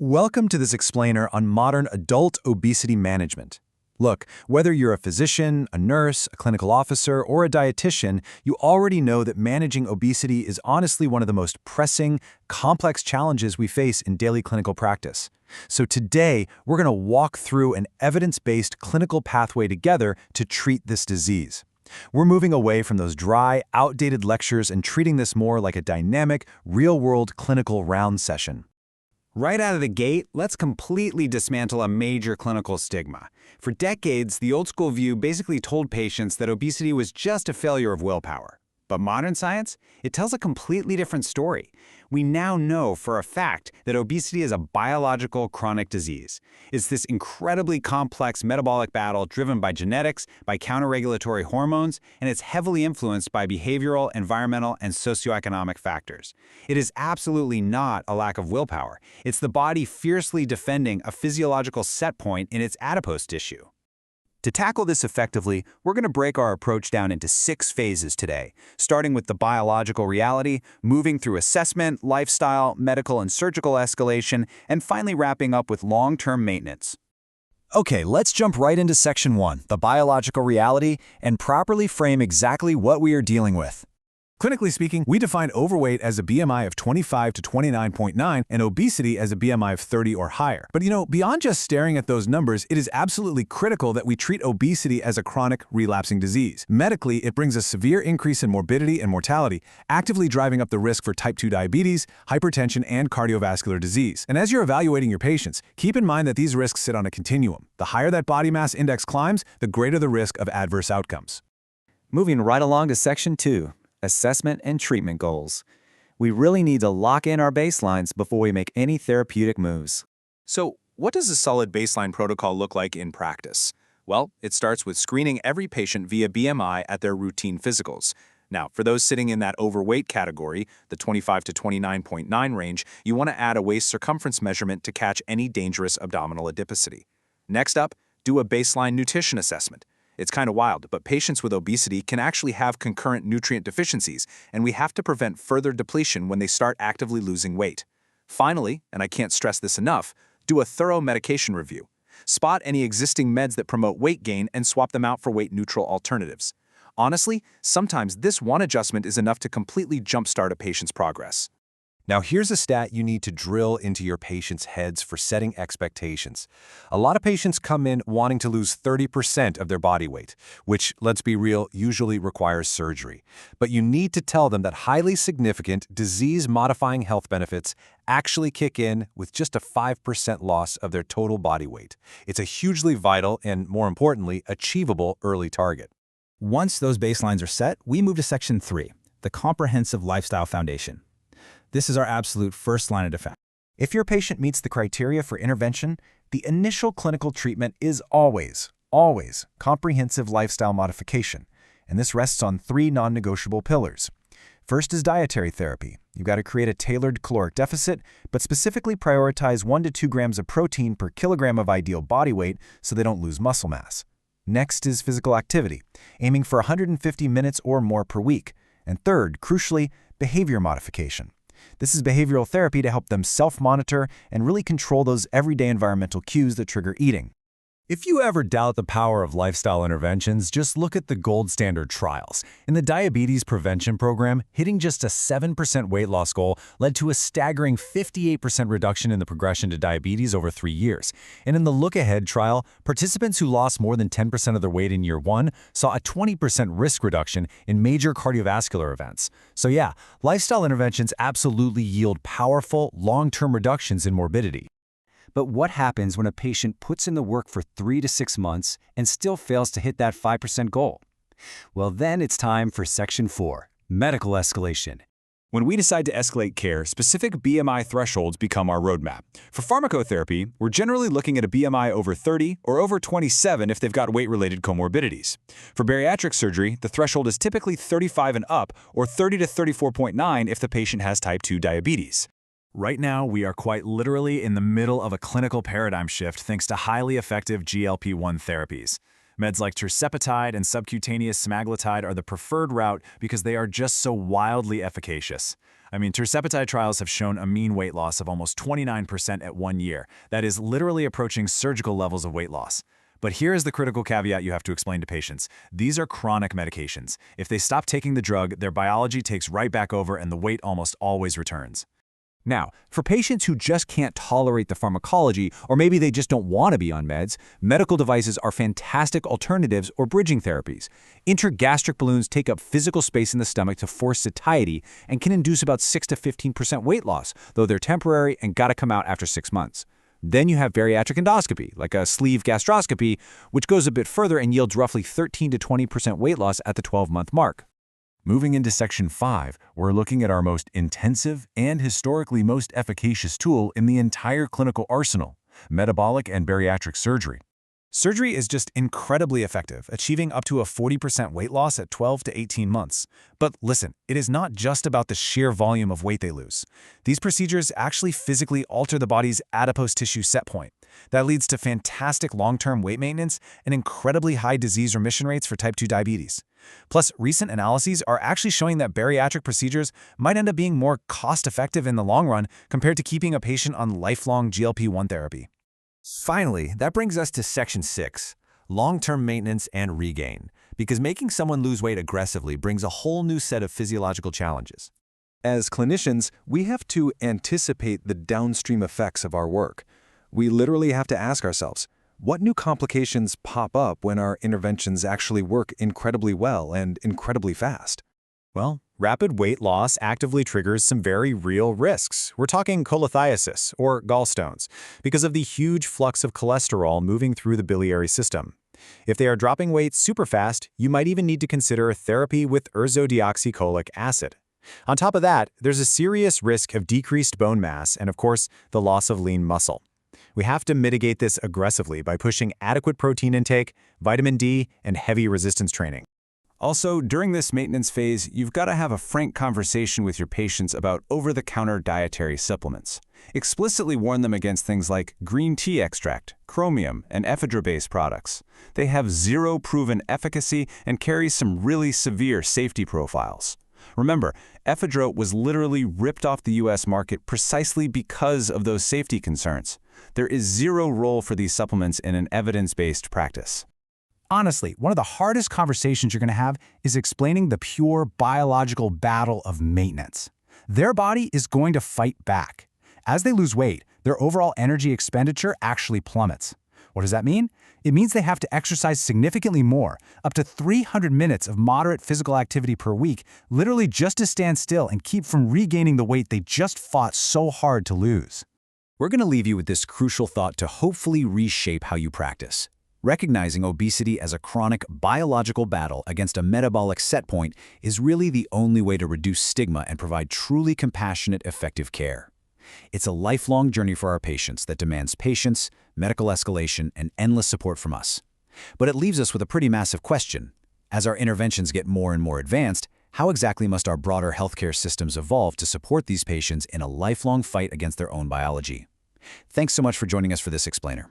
Welcome to this explainer on modern adult obesity management. Look, whether you're a physician, a nurse, a clinical officer, or a dietitian, you already know that managing obesity is honestly one of the most pressing, complex challenges we face in daily clinical practice. So today, we're going to walk through an evidence-based clinical pathway together to treat this disease. We're moving away from those dry, outdated lectures and treating this more like a dynamic, real-world clinical round session. Right out of the gate, let's completely dismantle a major clinical stigma. For decades, the old-school view basically told patients that obesity was just a failure of willpower. But modern science? It tells a completely different story. We now know for a fact that obesity is a biological chronic disease. It's this incredibly complex metabolic battle driven by genetics, by counter-regulatory hormones, and it's heavily influenced by behavioral, environmental, and socioeconomic factors. It is absolutely not a lack of willpower. It's the body fiercely defending a physiological set point in its adipose tissue. To tackle this effectively, we're going to break our approach down into 6 phases today, starting with the biological reality, moving through assessment, lifestyle, medical and surgical escalation, and finally wrapping up with long-term maintenance. Okay, let's jump right into Section 1, the biological reality, and properly frame exactly what we are dealing with. Clinically speaking, we define overweight as a BMI of 25 to 29.9 and obesity as a BMI of 30 or higher. But beyond just staring at those numbers, it is absolutely critical that we treat obesity as a chronic, relapsing disease. Medically, it brings a severe increase in morbidity and mortality, actively driving up the risk for type 2 diabetes, hypertension, and cardiovascular disease. And as you're evaluating your patients, keep in mind that these risks sit on a continuum. The higher that body mass index climbs, the greater the risk of adverse outcomes. Moving right along to Section 2. Assessment and treatment goals. We really need to lock in our baselines before we make any therapeutic moves. So, what does a solid baseline protocol look like in practice? Well, it starts with screening every patient via BMI at their routine physicals. Now, for those sitting in that overweight category, the 25 to 29.9 range, you want to add a waist circumference measurement to catch any dangerous abdominal adiposity. Next up, do a baseline nutrition assessment. It's kind of wild, but patients with obesity can actually have concurrent nutrient deficiencies, and we have to prevent further depletion when they start actively losing weight. Finally, and I can't stress this enough, do a thorough medication review. Spot any existing meds that promote weight gain and swap them out for weight-neutral alternatives. Honestly, sometimes this one adjustment is enough to completely jumpstart a patient's progress. Now here's a stat you need to drill into your patients' heads for setting expectations. A lot of patients come in wanting to lose 30% of their body weight, which, let's be real, usually requires surgery. But you need to tell them that highly significant disease-modifying health benefits actually kick in with just a 5% loss of their total body weight. It's a hugely vital and, more importantly, achievable early target. Once those baselines are set, we move to Section 3, the comprehensive lifestyle foundation. This is our absolute first line of defense. If your patient meets the criteria for intervention, the initial clinical treatment is always comprehensive lifestyle modification, and this rests on 3 non-negotiable pillars. First is dietary therapy. You've got to create a tailored caloric deficit, but specifically prioritize 1 to 2 grams of protein per kilogram of ideal body weight so they don't lose muscle mass. Next is physical activity, aiming for 150 minutes or more per week. And third, crucially, behavior modification. This is behavioral therapy to help them self-monitor and really control those everyday environmental cues that trigger eating. If you ever doubt the power of lifestyle interventions, just look at the gold standard trials. In the diabetes prevention program, hitting just a 7% weight loss goal led to a staggering 58% reduction in the progression to diabetes over 3 years. And in the Look Ahead trial, participants who lost more than 10% of their weight in year 1 saw a 20% risk reduction in major cardiovascular events. So yeah, lifestyle interventions absolutely yield powerful, long-term reductions in morbidity. But what happens when a patient puts in the work for 3 to 6 months and still fails to hit that 5% goal? Well, then it's time for Section 4, medical escalation. When we decide to escalate care, specific BMI thresholds become our roadmap. For pharmacotherapy, we're generally looking at a BMI over 30 or over 27 if they've got weight-related comorbidities. For bariatric surgery, the threshold is typically 35 and up, or 30 to 34.9 if the patient has type 2 diabetes. Right now, we are quite literally in the middle of a clinical paradigm shift thanks to highly effective GLP-1 therapies. Meds like tirzepatide and subcutaneous semaglutide are the preferred route because they are just so wildly efficacious. I mean, tirzepatide trials have shown a mean weight loss of almost 29% at 1 year. That is literally approaching surgical levels of weight loss. But here is the critical caveat you have to explain to patients. These are chronic medications. If they stop taking the drug, their biology takes right back over and the weight almost always returns. Now, for patients who just can't tolerate the pharmacology, or maybe they just don't want to be on meds, medical devices are fantastic alternatives or bridging therapies. Intragastric balloons take up physical space in the stomach to force satiety and can induce about 6 to 15% weight loss, though they're temporary and gotta come out after 6 months. Then you have bariatric endoscopy, like a sleeve gastroscopy, which goes a bit further and yields roughly 13 to 20% weight loss at the 12-month mark. Moving into Section 5, we're looking at our most intensive and historically most efficacious tool in the entire clinical arsenal, metabolic and bariatric surgery. Surgery is just incredibly effective, achieving up to a 40% weight loss at 12 to 18 months. But listen, it is not just about the sheer volume of weight they lose. These procedures actually physically alter the body's adipose tissue set point. That leads to fantastic long-term weight maintenance and incredibly high disease remission rates for type 2 diabetes. Plus, recent analyses are actually showing that bariatric procedures might end up being more cost-effective in the long run compared to keeping a patient on lifelong GLP-1 therapy. Finally, that brings us to Section 6, long-term maintenance and regain, because making someone lose weight aggressively brings a whole new set of physiological challenges. As clinicians, we have to anticipate the downstream effects of our work. We literally have to ask ourselves, what new complications pop up when our interventions actually work incredibly well and incredibly fast? Well, rapid weight loss actively triggers some very real risks. We're talking cholelithiasis, or gallstones, because of the huge flux of cholesterol moving through the biliary system. If they are dropping weight super fast, you might even need to consider therapy with ursodeoxycholic acid. On top of that, there's a serious risk of decreased bone mass and, of course, the loss of lean muscle. We have to mitigate this aggressively by pushing adequate protein intake, vitamin D, and heavy resistance training. Also, during this maintenance phase, you've got to have a frank conversation with your patients about over-the-counter dietary supplements. Explicitly warn them against things like green tea extract, chromium, and ephedra-based products. They have zero proven efficacy and carry some really severe safety profiles. Remember, ephedra was literally ripped off the US market precisely because of those safety concerns. There is zero role for these supplements in an evidence-based practice. Honestly, one of the hardest conversations you're going to have is explaining the pure biological battle of maintenance. Their body is going to fight back. As they lose weight, their overall energy expenditure actually plummets. What does that mean? It means they have to exercise significantly more, up to 300 minutes of moderate physical activity per week, literally just to stand still and keep from regaining the weight they just fought so hard to lose. We're going to leave you with this crucial thought to hopefully reshape how you practice. Recognizing obesity as a chronic biological battle against a metabolic set point is really the only way to reduce stigma and provide truly compassionate, effective care. It's a lifelong journey for our patients that demands patience, medical escalation, and endless support from us. But it leaves us with a pretty massive question. As our interventions get more and more advanced, how exactly must our broader healthcare systems evolve to support these patients in a lifelong fight against their own biology? Thanks so much for joining us for this explainer.